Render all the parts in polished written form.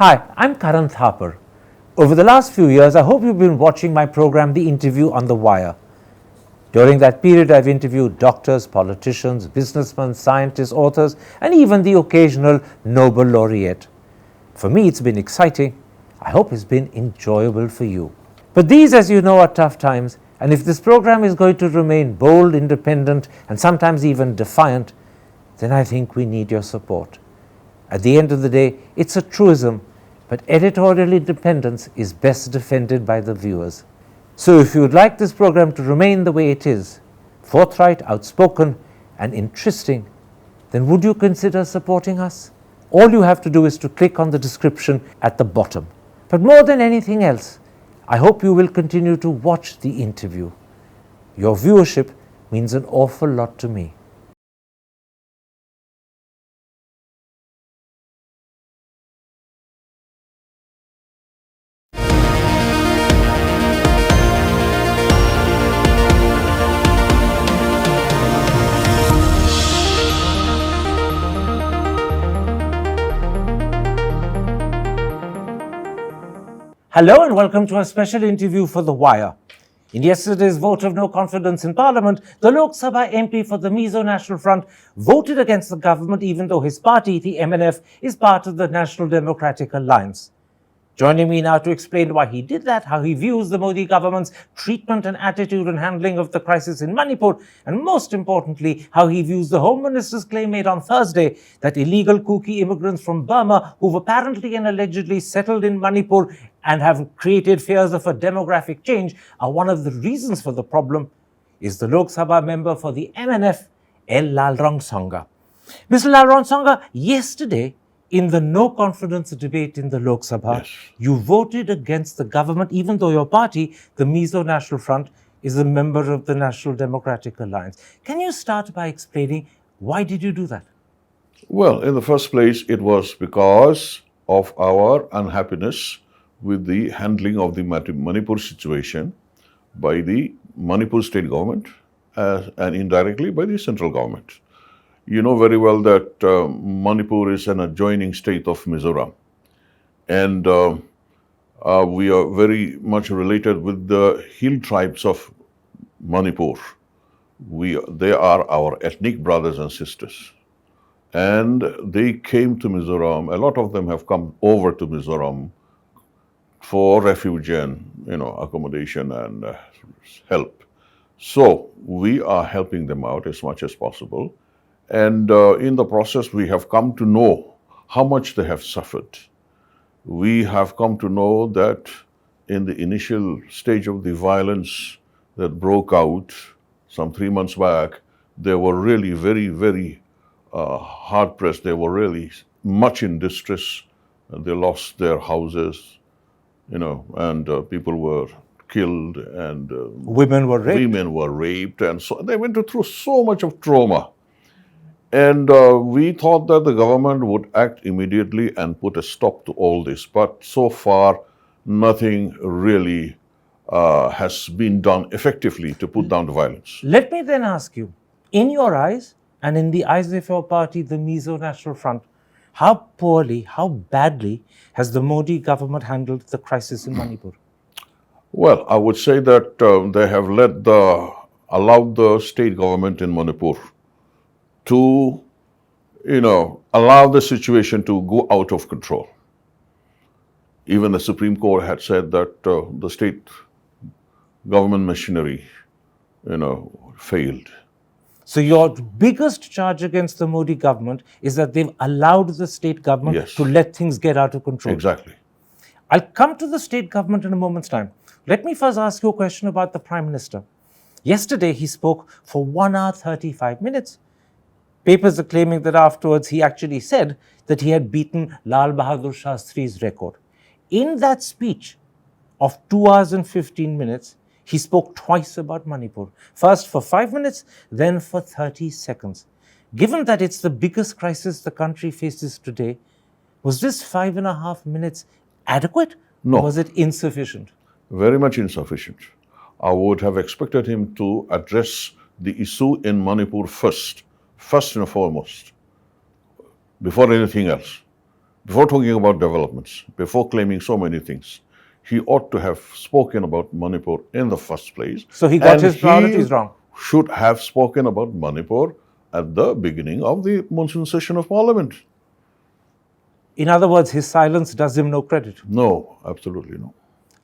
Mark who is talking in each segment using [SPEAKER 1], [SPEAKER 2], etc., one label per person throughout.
[SPEAKER 1] Hi, I'm Karan Thapar. Over the last few years, I hope you've been watching my program, The Interview on the Wire. During that period, I've interviewed doctors, politicians, businessmen, scientists, authors, and even the occasional Nobel laureate. For me, it's been exciting. I hope it's been enjoyable for you. But these, as you know, are tough times, and if this program is going to remain bold, independent, and sometimes even defiant, then I think we need your support. At the end of the day, it's a truism, but editorial independence is best defended by the viewers. So if you would like this program to remain the way it is, forthright, outspoken, and interesting, then would you consider supporting us? All you have to do is to click on the description at the bottom. But more than anything else, I hope you will continue to watch the interview. Your viewership means an awful lot to me. Hello and welcome to a special interview for The Wire. In yesterday's vote of no confidence in Parliament, the Lok Sabha MP for the Mizo National Front voted against the government even though his party, the MNF, is part of the National Democratic Alliance. Joining me now to explain why he did that, how he views the Modi government's treatment and attitude and handling of the crisis in Manipur, and most importantly, how he views the Home Minister's claim made on Thursday that illegal Kuki immigrants from Burma, who've apparently and allegedly settled in Manipur and have created fears of a demographic change, are one of the reasons for the problem, is the Lok Sabha member for the MNF, Lalrosanga. Mr. Lalrosanga, yesterday, in the no-confidence debate in the Lok Sabha,
[SPEAKER 2] Yes.
[SPEAKER 1] you voted against the government, even though your party, the Mizo National Front, is a member of the National Democratic Alliance. Can you start by explaining why did you do that?
[SPEAKER 2] Well, in the first place, it was because of our unhappiness with the handling of the Manipur situation by the Manipur state government and indirectly by the central government. You know very well that Manipur is an adjoining state of Mizoram, and we are very much related with the hill tribes of Manipur. They are our ethnic brothers and sisters. And they came to Mizoram. A lot of them have come over to Mizoram for refuge and accommodation and help. So we are helping them out as much as possible. And in the process, we have come to know how much they have suffered. We have come to know that in the initial stage of the violence that broke out some 3 months back, they were really very, very hard pressed. They were really much in distress. They lost their houses, and people were killed, and
[SPEAKER 1] Women were raped.
[SPEAKER 2] and so they went through so much of trauma. And we thought that the government would act immediately and put a stop to all this. But so far, nothing really has been done effectively to put down the violence.
[SPEAKER 1] Let me then ask you, in your eyes and in the eyes of your party, the Mizo National Front, how poorly, how badly has the Modi government handled the crisis in Manipur?
[SPEAKER 2] Well, I would say that they have allowed the state government in Manipur to, allow the situation to go out of control. Even the Supreme Court had said that the state government machinery, failed.
[SPEAKER 1] So your biggest charge against the Modi government is that they've allowed the state government
[SPEAKER 2] Yes.
[SPEAKER 1] to let things get out of control.
[SPEAKER 2] Exactly.
[SPEAKER 1] I'll come to the state government in a moment's time. Let me first ask you a question about the Prime Minister. Yesterday, he spoke for 1 hour 35 minutes. Papers are claiming that afterwards he actually said that he had beaten Lal Bahadur Shastri's record. In that speech of 2 hours and 15 minutes, he spoke twice about Manipur. First for 5 minutes, then for 30 seconds. Given that it's the biggest crisis the country faces today, was this 5.5 minutes adequate?
[SPEAKER 2] No.
[SPEAKER 1] Or was it insufficient?
[SPEAKER 2] Very much insufficient. I would have expected him to address the issue in Manipur first and foremost, before anything else. before talking about developments, before claiming so many things, he ought to have spoken about Manipur in the first place.
[SPEAKER 1] So he got his priorities
[SPEAKER 2] He
[SPEAKER 1] wrong.
[SPEAKER 2] should have spoken about Manipur at the beginning of the monsoon session of Parliament.
[SPEAKER 1] In other words, his silence does him no credit.
[SPEAKER 2] No, absolutely no.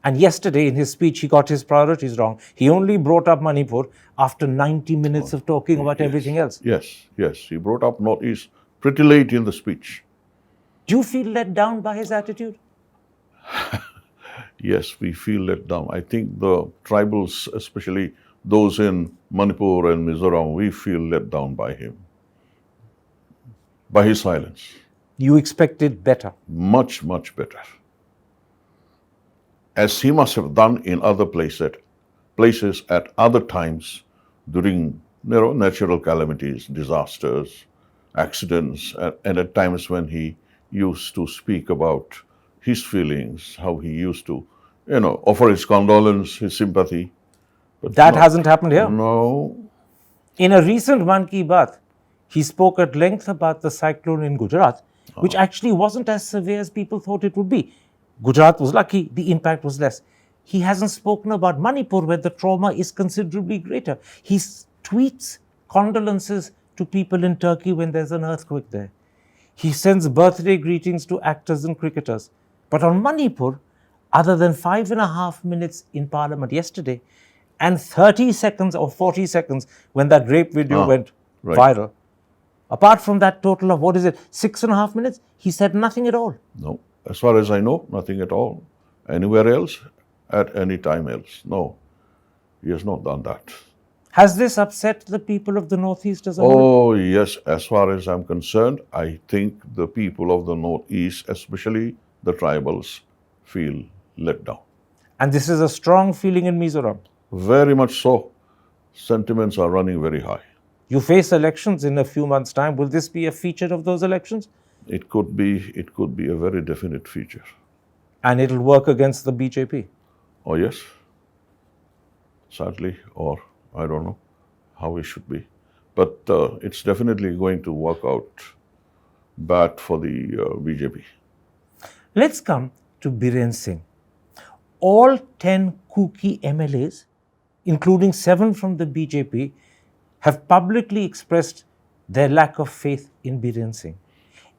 [SPEAKER 1] And yesterday in his speech, he got his priorities wrong. He only brought up Manipur after 90 minutes of talking about everything else.
[SPEAKER 2] Yes, yes. He brought up Northeast pretty late in the speech.
[SPEAKER 1] Do you feel let down by his attitude?
[SPEAKER 2] Yes, we feel let down. I think the tribals, especially those in Manipur and Mizoram, we feel let down by him, by his silence.
[SPEAKER 1] You expected better.
[SPEAKER 2] Much, much better. As he must have done in other places at other times during natural calamities, disasters, accidents, and at times when he used to speak about his feelings, how he used to, offer his condolence, his sympathy. But
[SPEAKER 1] That hasn't happened here.
[SPEAKER 2] No.
[SPEAKER 1] In a recent Mann Ki Baat, he spoke at length about the cyclone in Gujarat, which actually wasn't as severe as people thought it would be. Gujarat was lucky, the impact was less. He hasn't spoken about Manipur, where the trauma is considerably greater. He tweets condolences to people in Turkey when there's an earthquake there. He sends birthday greetings to actors and cricketers. But on Manipur, other than 5.5 minutes in Parliament yesterday, and 30 seconds or 40 seconds when that rape video went viral, apart from that total of, 6.5 minutes, he said nothing at all.
[SPEAKER 2] No. As far as I know, nothing at all. Anywhere else, at any time else. No. He has not done that.
[SPEAKER 1] Has this upset the people of the Northeast as a whole?
[SPEAKER 2] Oh, yes. As far as I'm concerned, I think the people of the Northeast, especially the tribals, feel let down.
[SPEAKER 1] And this is a strong feeling in Mizoram.
[SPEAKER 2] Very much so. Sentiments are running very high.
[SPEAKER 1] You face elections in a few months' time. Will this be a feature of those elections?
[SPEAKER 2] It could be a very definite feature.
[SPEAKER 1] And it'll work against the BJP?
[SPEAKER 2] Oh, yes. Sadly, or I don't know how it should be. But it's definitely going to work out bad for the BJP.
[SPEAKER 1] Let's come to Biren Singh. All 10 kooky MLAs, including 7 from the BJP, have publicly expressed their lack of faith in Biren Singh.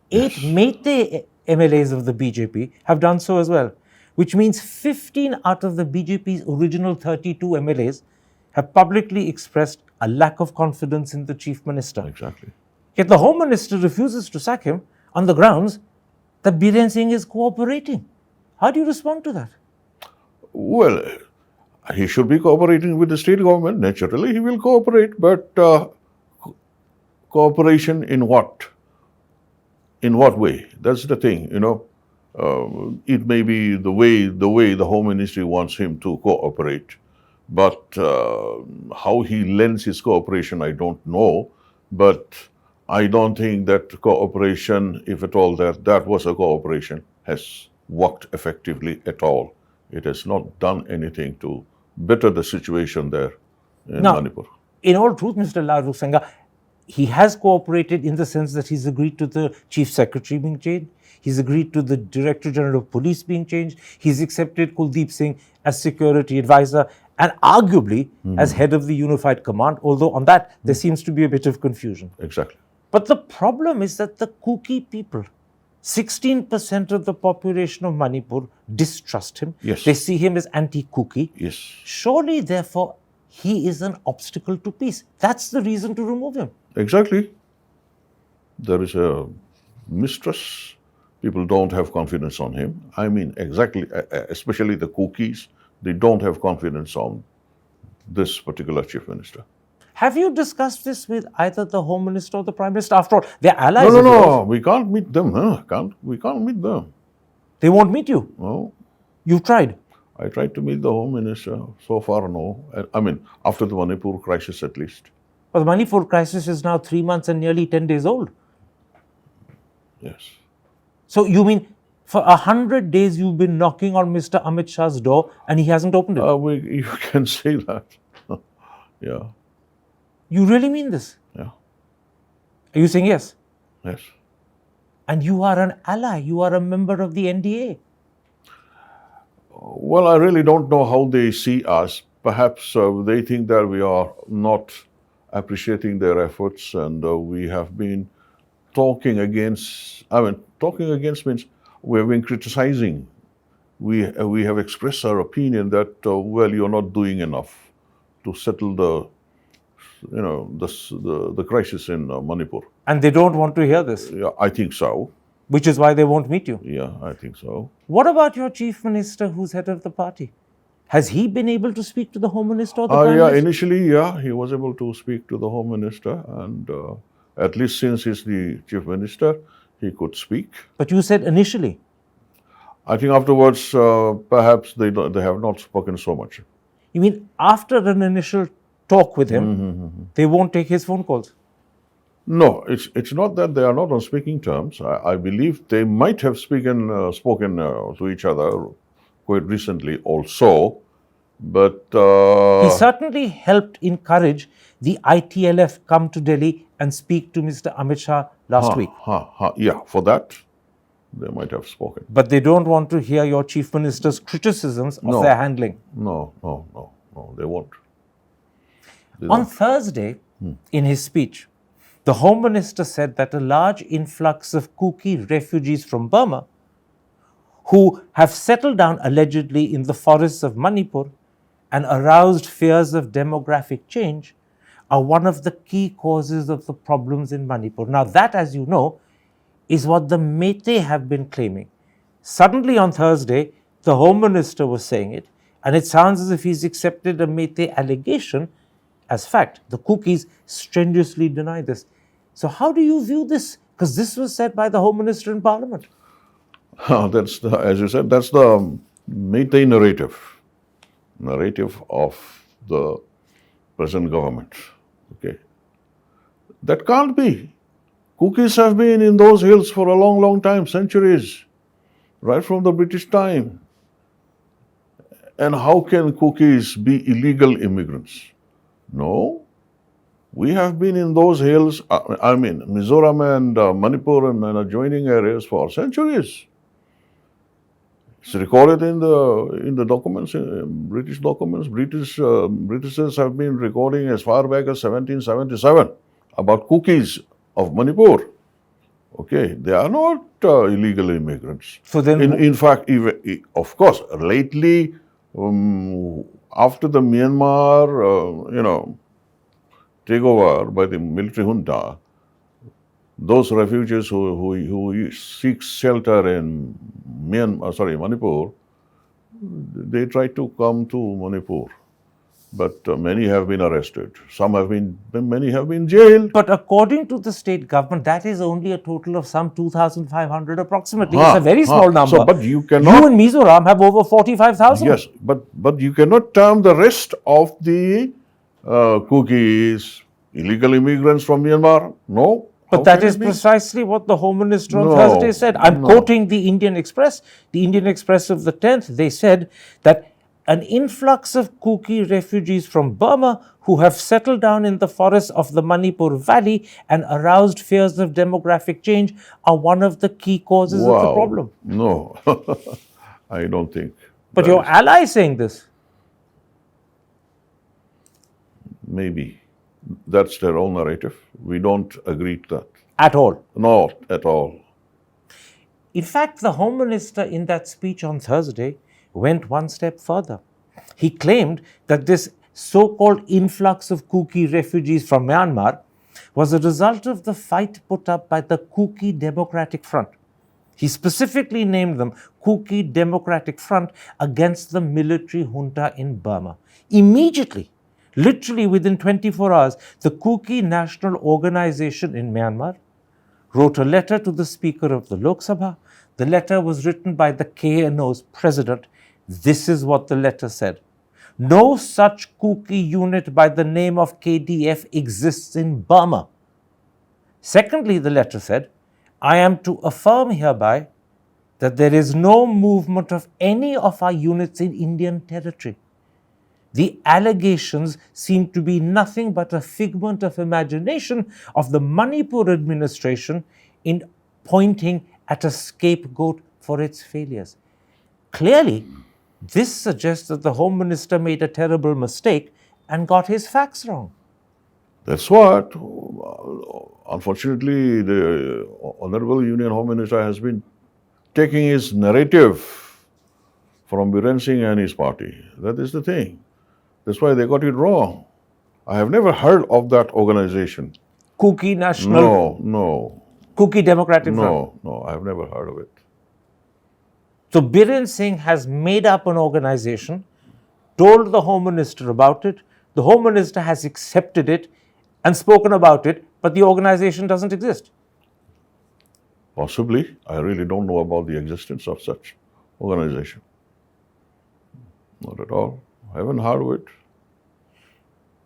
[SPEAKER 1] 8 Meitei MLAs of the BJP have done so as well, which means 15 out of the BJP's original 32 MLAs have publicly expressed a lack of confidence in the Chief Minister.
[SPEAKER 2] Exactly.
[SPEAKER 1] Yet the Home Minister refuses to sack him on the grounds that Biren Singh is cooperating. How do you respond to that?
[SPEAKER 2] Well, he should be cooperating with the state government. Naturally, he will cooperate, but cooperation in what? In what way? That's the thing, it may be the way the Home Ministry wants him to cooperate, but how he lends his cooperation, I don't know. But I don't think that cooperation, if at all that was a cooperation, has worked effectively at all. It has not done anything to better the situation there in Manipur.
[SPEAKER 1] In all truth, Mr. Lalrosanga, he has cooperated in the sense that he's agreed to the Chief Secretary being changed, he's agreed to the Director General of Police being changed, he's accepted Kuldeep Singh as Security Advisor and arguably as head of the Unified Command, although on that there seems to be a bit of confusion.
[SPEAKER 2] Exactly.
[SPEAKER 1] But the problem is that the kooky people, 16% of the population of Manipur distrust him.
[SPEAKER 2] Yes.
[SPEAKER 1] They see him as anti-kooky.
[SPEAKER 2] Yes.
[SPEAKER 1] Surely, therefore, he is an obstacle to peace. That's the reason to remove him.
[SPEAKER 2] Exactly. There is a mistrust. People don't have confidence on him. I mean, exactly, especially the cookies, they don't have confidence on this particular Chief Minister.
[SPEAKER 1] Have you discussed this with either the Home Minister or the Prime Minister? After all, they're allies.
[SPEAKER 2] No. We can't meet them. We can't meet them.
[SPEAKER 1] They won't meet you?
[SPEAKER 2] No.
[SPEAKER 1] You've tried?
[SPEAKER 2] I tried to meet the Home Minister. So far, no. I mean, after the Manipur crisis at least.
[SPEAKER 1] But the Manipur crisis is now 3 months and nearly 10 days old.
[SPEAKER 2] Yes.
[SPEAKER 1] So you mean for 100 days you've been knocking on Mr. Amit Shah's door and he hasn't opened it?
[SPEAKER 2] You can say that. Yeah.
[SPEAKER 1] You really mean this?
[SPEAKER 2] Yeah.
[SPEAKER 1] Are you saying yes?
[SPEAKER 2] Yes.
[SPEAKER 1] And you are an ally, you are a member of the NDA.
[SPEAKER 2] Well, I really don't know how they see us. Perhaps they think that we are not appreciating their efforts, and we have been talking against. Talking against means we have been criticizing. We have expressed our opinion that well, you're not doing enough to settle the crisis in Manipur.
[SPEAKER 1] And they don't want to hear this,
[SPEAKER 2] Yeah, I think so.
[SPEAKER 1] which is why they won't meet you.
[SPEAKER 2] Yeah, I think so.
[SPEAKER 1] What about your chief minister, who's head of the party? Has he been able to speak to the Home Minister or the Prime
[SPEAKER 2] Yeah,
[SPEAKER 1] Minister?
[SPEAKER 2] initially, yeah, he was able to speak to the Home Minister, and at least since he's the Chief Minister, he could speak.
[SPEAKER 1] But you said initially.
[SPEAKER 2] I think afterwards, perhaps they have not spoken so much.
[SPEAKER 1] You mean after an initial talk with him, they won't take his phone calls?
[SPEAKER 2] No, it's not that they are not on speaking terms. I believe they might have spoken to each other quite recently also, but
[SPEAKER 1] He certainly helped encourage the ITLF come to Delhi and speak to Mr. Amit Shah last week.
[SPEAKER 2] Yeah, for that they might have spoken.
[SPEAKER 1] But they don't want to hear your chief minister's criticisms of their handling.
[SPEAKER 2] No, they won't.
[SPEAKER 1] On Thursday, in his speech, the Home Minister said that a large influx of Kuki refugees from Burma, who have settled down allegedly in the forests of Manipur and aroused fears of demographic change, are one of the key causes of the problems in Manipur. Now, that, as you know, is what the Meitei have been claiming. Suddenly on Thursday, the Home Minister was saying it, and it sounds as if he's accepted a Meitei allegation as fact. The Kukis strenuously deny this. So how do you view this? Because this was said by the Home Minister in Parliament.
[SPEAKER 2] That's as you said, that's the Meitei narrative of the present government. Okay, that can't be. Kukis have been in those hills for a long, long time, centuries, right from the British time. And how can Kukis be illegal immigrants? No. We have been in those hills, Mizoram and Manipur and adjoining areas for centuries. It's recorded in the documents, British documents. Britishers have been recording as far back as 1777 about Kukis of Manipur. Okay, they are not illegal immigrants.
[SPEAKER 1] So then,
[SPEAKER 2] in fact, even, of course, lately, after the Myanmar, takeover by the military junta, those refugees who seek shelter in Manipur, they try to come to Manipur, but many have been arrested. Many have been jailed.
[SPEAKER 1] but according to the state government, that is only a total of some 2,500 approximately. It's a very small number.
[SPEAKER 2] So, but you cannot.
[SPEAKER 1] You in Mizoram have over 45,000.
[SPEAKER 2] Yes, but you cannot term the rest of the Kukis illegal immigrants from Myanmar. No.
[SPEAKER 1] But that is precisely what the Home Minister on Thursday said. I'm quoting the Indian Express. The Indian Express of the 10th, they said that an influx of Kuki refugees from Burma who have settled down in the forests of the Manipur Valley and aroused fears of demographic change are one of the key causes of the problem.
[SPEAKER 2] No, I don't think.
[SPEAKER 1] But your ally is saying this.
[SPEAKER 2] Maybe. That's their own narrative. We don't agree to that.
[SPEAKER 1] At all.
[SPEAKER 2] Not at all.
[SPEAKER 1] In fact, the Home Minister in that speech on Thursday went one step further. He claimed that this so-called influx of Kuki refugees from Myanmar was a result of the fight put up by the Kuki Democratic Front. He specifically named them Kuki Democratic Front against the military junta in Burma. Immediately, literally within 24 hours, the Kuki National Organization in Myanmar wrote a letter to the Speaker of the Lok Sabha. The letter was written by the KNO's president. This is what the letter said. No such Kuki unit by the name of KDF exists in Burma. Secondly, the letter said, I am to affirm hereby that there is no movement of any of our units in Indian territory. The allegations seem to be nothing but a figment of imagination of the Manipur administration in pointing at a scapegoat for its failures. Clearly, this suggests that the Home Minister made a terrible mistake and got his facts wrong.
[SPEAKER 2] That's what, unfortunately, the Honorable Union Home Minister has been taking his narrative from Biren Singh and his party. That is the thing. That's why they got it wrong. I have never heard of that organization.
[SPEAKER 1] Kuki National,
[SPEAKER 2] No,
[SPEAKER 1] Kuki Democratic Front.
[SPEAKER 2] no, I have never heard of it.
[SPEAKER 1] So Biren Singh has made up an organization, told the Home Minister about it, the Home Minister has accepted it and spoken about it, but the organization doesn't exist.
[SPEAKER 2] Possibly. I really don't know about the existence of such organization. Not at all. I haven't heard of it.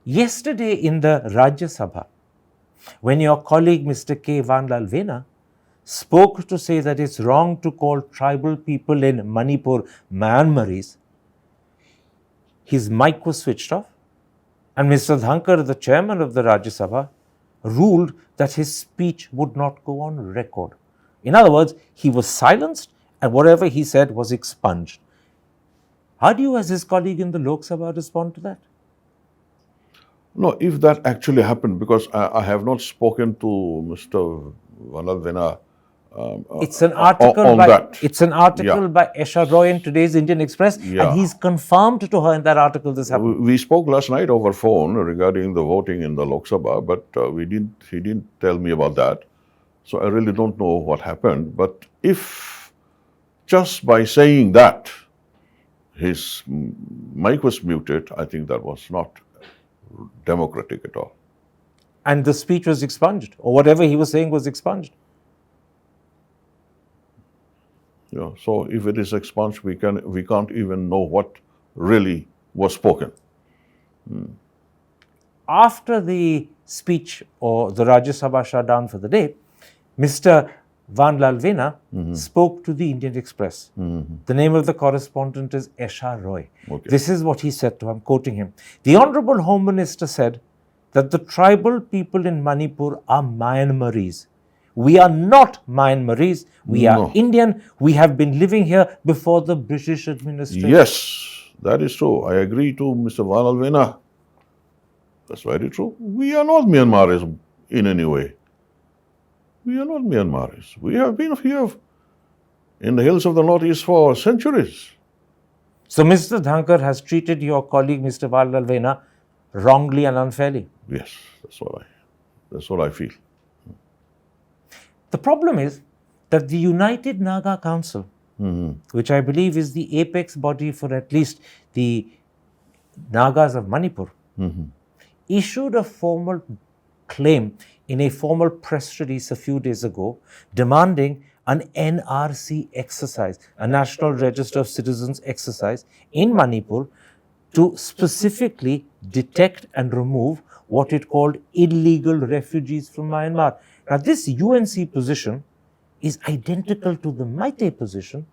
[SPEAKER 1] Yesterday in the Rajya Sabha, when your colleague Mr. K. Vanlal Vena spoke to say that it's wrong to call tribal people in Manipur Myanmaris, his mic was switched off, and Mr. Dhankar, the chairman of the Rajya Sabha, ruled that his speech would not go on record. In other words, he was silenced and whatever he said was expunged. How do you, as his colleague in the Lok Sabha, respond to that?
[SPEAKER 2] No, if that actually happened, because I have not spoken to Mr. Vanal Vena
[SPEAKER 1] It's an article
[SPEAKER 2] on
[SPEAKER 1] by
[SPEAKER 2] that.
[SPEAKER 1] it's an article
[SPEAKER 2] Yeah.
[SPEAKER 1] by Esha Roy in today's Indian Express,
[SPEAKER 2] Yeah.
[SPEAKER 1] and he's confirmed to her in that article this happened.
[SPEAKER 2] We spoke last night over phone regarding the voting in the Lok Sabha, but he didn't tell me about that. So I really don't know what happened. But if just by saying that his mic was muted, I think that was not democratic at all.
[SPEAKER 1] And the speech was expunged, or whatever he was saying was expunged.
[SPEAKER 2] Yeah, so if it is expunged, we can't even know what really was spoken.
[SPEAKER 1] After the speech or the Rajya Sabha shut down for the day, Mr. Vanlal Vena spoke to the Indian Express. The name of the correspondent is Esha Roy.
[SPEAKER 2] Okay.
[SPEAKER 1] This is what he said to him, I'm quoting him. The Honorable Home Minister said that the tribal people in Manipur are Myanmaris. We are not Myanmaris. We are
[SPEAKER 2] No.
[SPEAKER 1] Indian. We have been living here before the British administration.
[SPEAKER 2] Yes, that is true. I agree to Mr. Vanal Vena. That's very true. We are not Myanmaris in any way. We are not Myanmaris. We have been here in the hills of the Northeast for centuries.
[SPEAKER 1] So Mr. Dhankar has treated your colleague, Mr. Vanlal Vena, wrongly and unfairly.
[SPEAKER 2] Yes, that's what I feel.
[SPEAKER 1] The problem is that the United Naga Council, which I believe is the apex body for at least the Nagas of Manipur, issued a formal claim in a formal press release a few days ago demanding an NRC exercise, a National Register of Citizens exercise in Manipur to specifically detect and remove what it called illegal refugees from Myanmar. Now, this UNC position is identical to the Meitei position.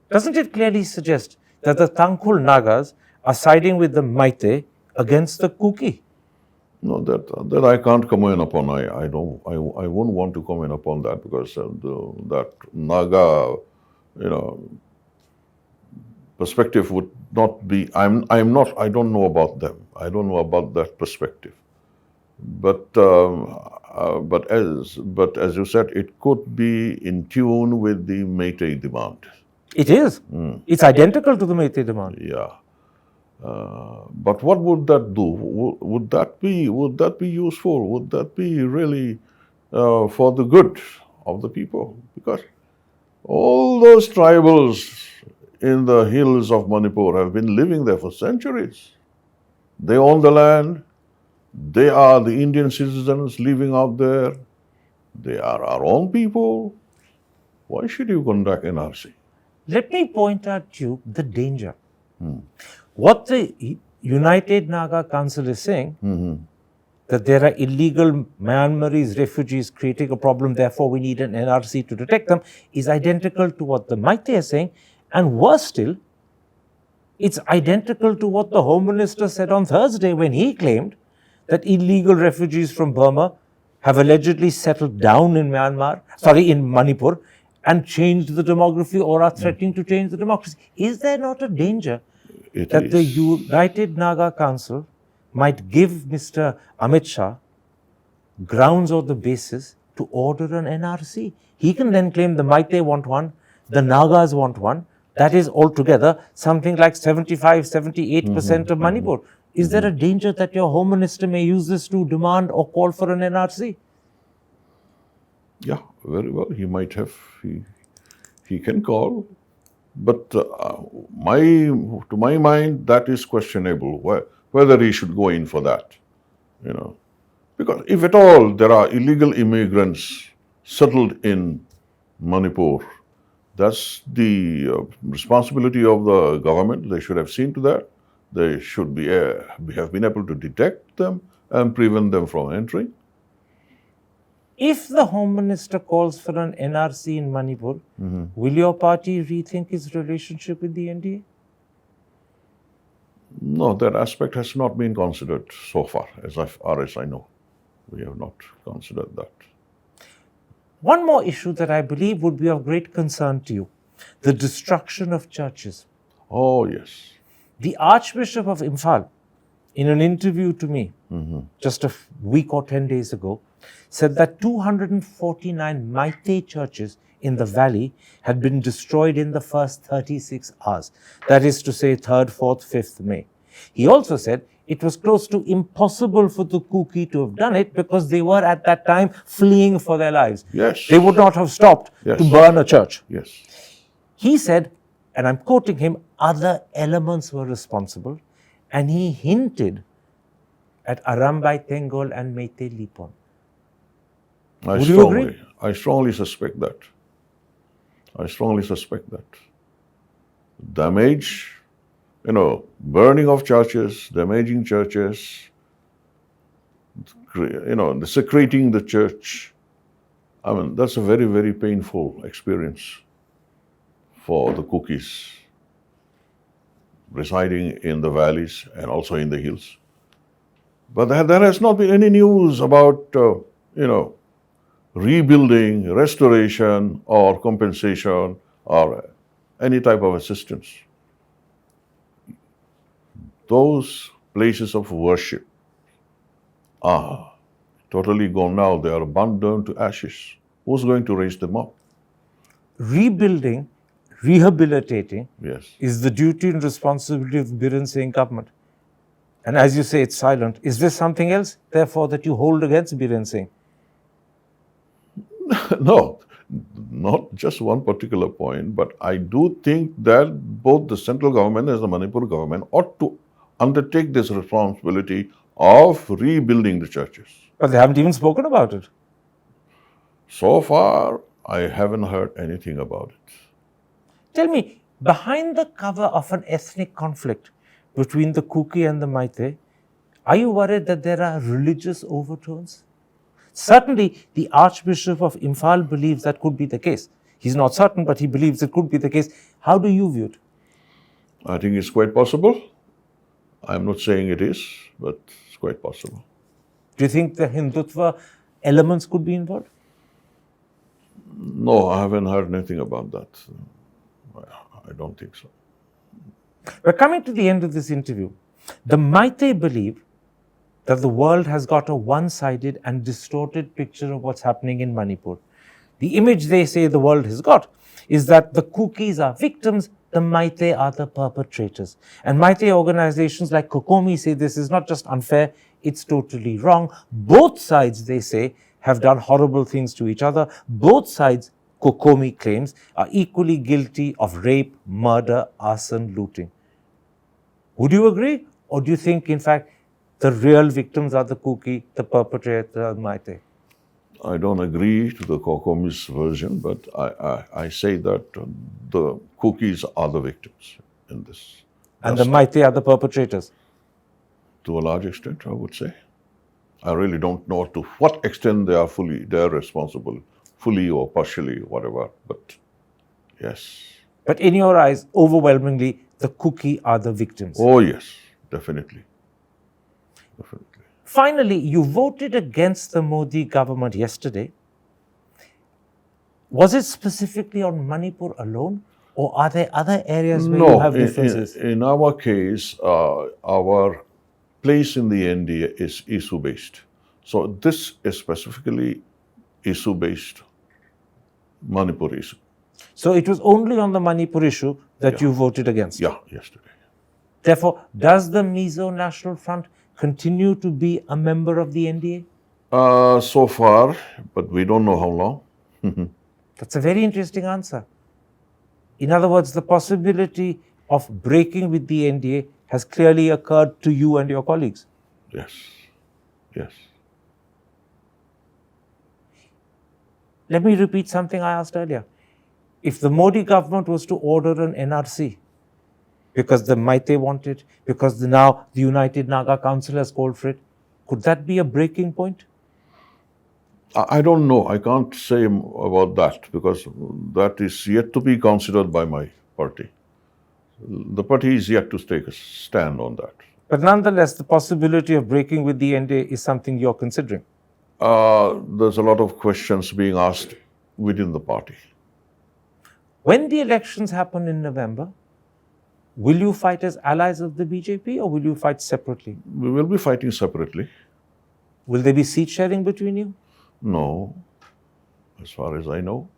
[SPEAKER 1] Doesn't it clearly suggest that the Tangkhul Nagas are siding with the Meitei against the Kuki?
[SPEAKER 2] No, that I can't comment upon. I won't want to comment upon that because that Naga, perspective would not be. I don't know about them. I don't know about that perspective. But as you said, it could be in tune with the Meitei demand.
[SPEAKER 1] It is. It's identical to the Meitei demand.
[SPEAKER 2] Yeah. But what would that do? Would that be useful? Would that be really for the good of the people? Because all those tribals in the hills of Manipur have been living there for centuries. They own the land. They are the Indian citizens living out there. They are our own people. Why should you conduct NRC?
[SPEAKER 1] Let me point out to you the danger. What the United Naga Council is saying, that there are illegal Myanmaris, refugees creating a problem, therefore we need an NRC to detect them, is identical to what the Meitei is saying. And worse still, it's identical to what the Home Minister said on Thursday when he claimed that illegal refugees from Burma have allegedly settled down in in Manipur, and changed the demography or are threatening to change the democracy. Is there not a danger that the United Naga Council might give Mr. Amit Shah grounds or the basis to order an NRC? He can then claim the Meitei want one, the Nagas want one. That is altogether something like 75-78% of Manipur. Is there a danger that your Home Minister may use this to demand or call for an NRC?
[SPEAKER 2] Yeah, very well. He might have. He can call, but to my mind, that is questionable. Whether he should go in for that, because if at all there are illegal immigrants settled in Manipur, that's the responsibility of the government. They should have seen to that. They should have been able to detect them and prevent them from entering.
[SPEAKER 1] If the Home Minister calls for an NRC in Manipur, will your party rethink its relationship with the NDA?
[SPEAKER 2] No, that aspect has not been considered so far, as far as I know. We have not considered that.
[SPEAKER 1] One more issue that I believe would be of great concern to you, the destruction of churches.
[SPEAKER 2] Oh, yes.
[SPEAKER 1] The Archbishop of Imphal, in an interview to me just a week or 10 days ago, said that 249 Meitei churches in the valley had been destroyed in the first 36 hours. That is to say, 3rd, 4th, 5th May. He also said it was close to impossible for the Kuki to have done it because they were at that time fleeing for their lives.
[SPEAKER 2] Yes.
[SPEAKER 1] They would not have stopped to burn a church.
[SPEAKER 2] Yes.
[SPEAKER 1] He said, and I'm quoting him, other elements were responsible, and he hinted at Arambai Tengol and Meitei Lipon. Would you agree?
[SPEAKER 2] I strongly suspect that. Damage, burning of churches, damaging churches, desecrating the church. I mean, that's a very, very painful experience for the Kukis residing in the valleys and also in the hills. But there has not been any news about, rebuilding, restoration, or compensation, or any type of assistance. Those places of worship are totally gone now. They are burnt down to ashes. Who's going to raise them up?
[SPEAKER 1] Rebuilding, rehabilitating
[SPEAKER 2] Yes.
[SPEAKER 1] is the duty and responsibility of Biren Singh government. And as you say, it's silent. Is there something else, therefore, that you hold against Biren Singh?
[SPEAKER 2] No, not just one particular point, but I do think that both the central government and the Manipur government ought to undertake this responsibility of rebuilding the churches.
[SPEAKER 1] But they haven't even spoken about it.
[SPEAKER 2] So far, I haven't heard anything about it.
[SPEAKER 1] Tell me, behind the cover of an ethnic conflict between the Kuki and the Meitei, are you worried that there are religious overtones? Certainly, the Archbishop of Imphal believes that could be the case. He's not certain, but he believes it could be the case. How do you view it?
[SPEAKER 2] I think it's quite possible. I'm not saying it is, but it's quite possible.
[SPEAKER 1] Do you think the Hindutva elements could be involved?
[SPEAKER 2] No, I haven't heard anything about that. I don't think so.
[SPEAKER 1] We're coming to the end of this interview. The Meitei believe that the world has got a one-sided and distorted picture of what's happening in Manipur. The image they say the world has got is that the Kukis are victims, the Meitei are the perpetrators. And Meitei organizations like Kokomi say this is not just unfair, it's totally wrong. Both sides, they say, have done horrible things to each other. Both sides, Kokomi claims, are equally guilty of rape, murder, arson, looting. Would you agree? Or do you think, in fact, the real victims are the Kuki, the perpetrator, the Meitei?
[SPEAKER 2] I don't agree to the Kokomi's version, but I say that the Kukis are the victims in this.
[SPEAKER 1] And the Meitei are the perpetrators?
[SPEAKER 2] To a large extent, I would say. I really don't know to what extent they are responsible, fully or partially, whatever, but yes.
[SPEAKER 1] But in your eyes, overwhelmingly, the Kuki are the victims?
[SPEAKER 2] Oh yes, definitely. Definitely.
[SPEAKER 1] Finally, you voted against the Modi government yesterday. Was it specifically on Manipur alone, or are there other areas where you have differences?
[SPEAKER 2] In our case, our place in the NDA is issue-based. So this is specifically issue-based Manipur issue.
[SPEAKER 1] So it was only on the Manipur issue that you voted against?
[SPEAKER 2] Yeah, yesterday.
[SPEAKER 1] Therefore, does the Mizo National Front continue to be a member of the NDA?
[SPEAKER 2] So far, but we don't know how long.
[SPEAKER 1] That's a very interesting answer. In other words, the possibility of breaking with the NDA has clearly occurred to you and your colleagues.
[SPEAKER 2] Yes, yes.
[SPEAKER 1] Let me repeat something I asked earlier. If the Modi government was to order an NRC, because the Maite want it, because now the United Naga Council has called for it, could that be a breaking point?
[SPEAKER 2] I don't know. I can't say about that because that is yet to be considered by my party. The party is yet to take a stand on that.
[SPEAKER 1] But nonetheless, the possibility of breaking with the NDA is something you're considering.
[SPEAKER 2] There's a lot of questions being asked within the party.
[SPEAKER 1] When the elections happen in November, will you fight as allies of the BJP or will you fight separately?
[SPEAKER 2] We will be fighting separately.
[SPEAKER 1] Will there be seat sharing between you?
[SPEAKER 2] No, as far as I know.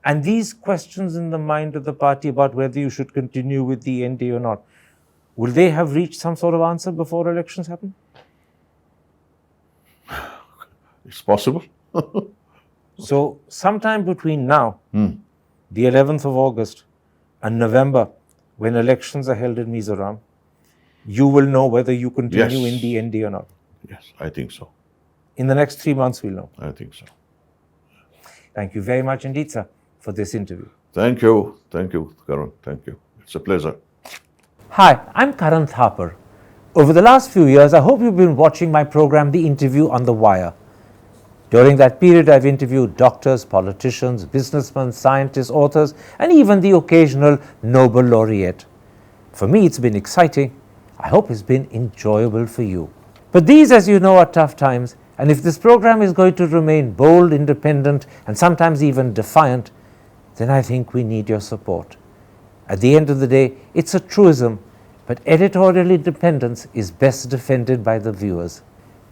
[SPEAKER 1] And these questions in the mind of the party about whether you should continue with the NDA or not, will they have reached some sort of answer before elections happen?
[SPEAKER 2] It's possible.
[SPEAKER 1] So, sometime between now, the 11th of August, and November, when elections are held in Mizoram, you will know whether you continue in the NDA or not.
[SPEAKER 2] Yes, I think so.
[SPEAKER 1] In the next 3 months, we'll know.
[SPEAKER 2] I think so.
[SPEAKER 1] Thank you very much indeed, sir, for this interview.
[SPEAKER 2] Thank you. Thank you, Karan. Thank you. It's a pleasure.
[SPEAKER 1] Hi, I'm Karan Thapar. Over the last few years, I hope you've been watching my program, The Interview on the Wire. During that period, I've interviewed doctors, politicians, businessmen, scientists, authors, and even the occasional Nobel laureate. For me, it's been exciting. I hope it's been enjoyable for you. But these, as you know, are tough times, and if this program is going to remain bold, independent, and sometimes even defiant, then I think we need your support. At the end of the day, it's a truism, but editorial independence is best defended by the viewers.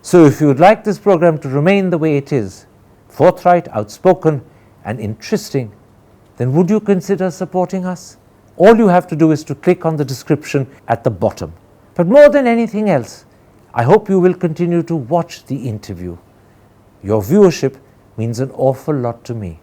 [SPEAKER 1] So if you would like this program to remain the way it is, forthright, outspoken, and interesting, then would you consider supporting us? All you have to do is to click on the description at the bottom. But more than anything else, I hope you will continue to watch the interview. Your viewership means an awful lot to me.